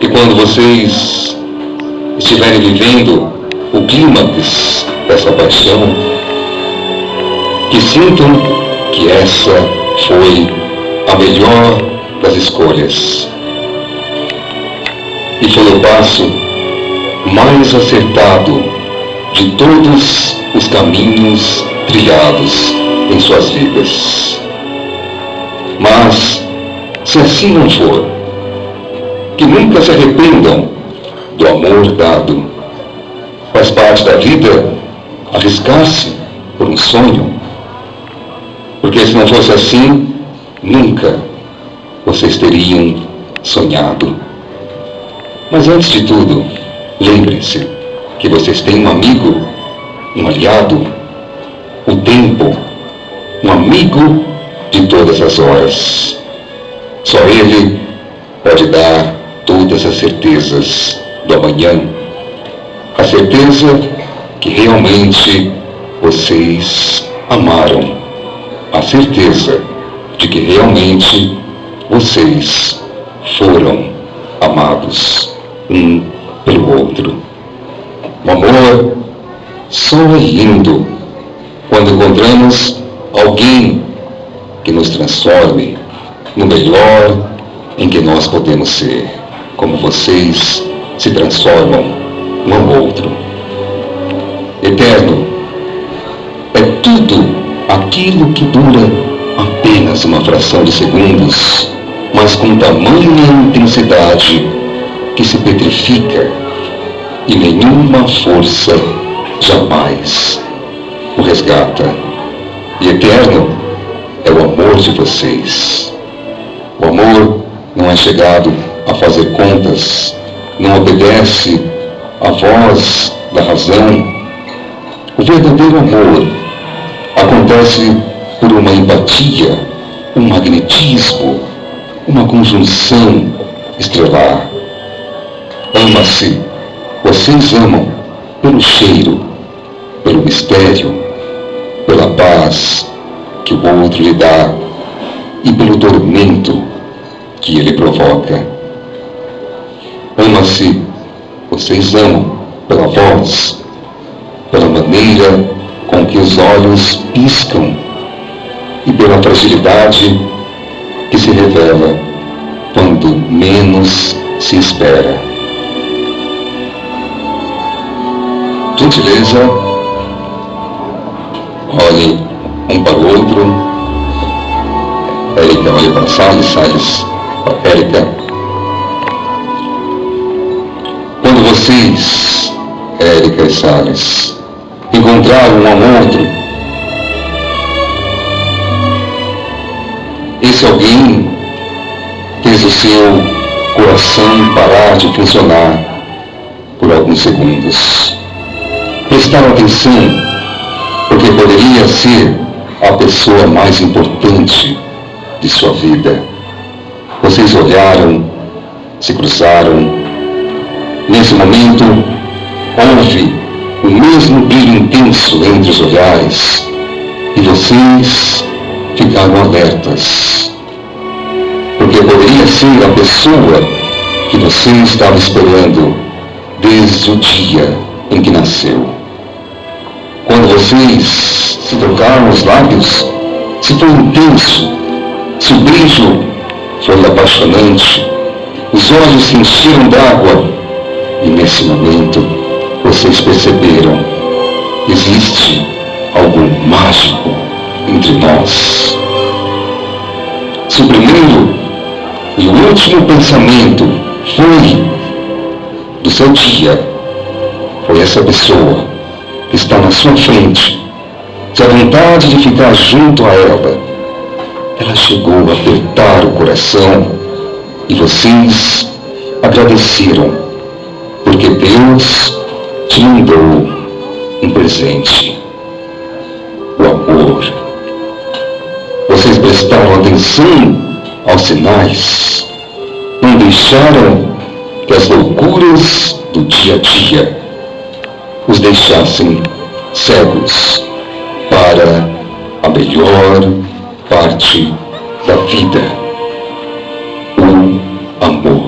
E quando vocês estiverem vivendo o clímax dessa paixão, que sintam que essa foi a melhor das escolhas. E foi o passo mais acertado de todos os caminhos trilhados em suas vidas. Mas, se assim não for, que nunca se arrependam do amor dado. Faz parte da vida arriscar-se por um sonho, porque se não fosse assim, nunca vocês teriam sonhado. Mas antes de tudo, lembrem-se que vocês têm um amigo, um aliado, o tempo, um amigo de todas as horas. Só ele pode dar todas as certezas do amanhã. A certeza que realmente vocês amaram. A certeza de que realmente vocês foram amados um pelo outro. O amor só é lindo quando encontramos alguém que nos transforme no melhor em que nós podemos ser, como vocês se transformam um ao outro. Eterno é tudo aquilo que dura apenas uma fração de segundos, mas com tamanha intensidade que se petrifica e nenhuma força jamais o resgata. E eterno é o amor de vocês. O amor não é chegado a fazer contas, não obedece à voz da razão. O verdadeiro amor acontece por uma empatia, um magnetismo, uma conjunção estelar. Ama-se, vocês amam pelo cheiro, pelo mistério, pela paz que o outro lhe dá e pelo tormento que ele provoca. Ama-se, vocês amam pela voz, pela maneira com que os olhos piscam e pela fragilidade que se revela quando menos se espera. Gentileza, olhem um para o outro. Érica olha para Salles, Salles para Érica. Quando vocês, Érica e Salles, encontraram um ao outro, esse alguém fez o seu coração parar de funcionar por alguns segundos. Prestaram atenção, porque poderia ser a pessoa mais importante de sua vida. Vocês olharam, se cruzaram. Nesse momento, houve o mesmo brilho intenso entre os olhares e vocês ficaram alertas, porque poderia ser a pessoa que você estava esperando desde o dia em que nasceu. Quando vocês se trocaram os lábios, se foi intenso, se o beijo foi apaixonante, os olhos se encheram d'água, e nesse momento vocês perceberam: existe algo mágico entre nós. Se o primeiro e o último pensamento foi do seu dia, foi essa pessoa que está na sua frente, se a vontade de ficar junto a ela chegou a apertar o coração, e vocês agradeceram, porque Deus te mandou um presente, o amor. Vocês prestaram atenção aos sinais, não deixaram que as loucuras do dia a dia os deixassem cegos para a melhor parte da vida, o amor.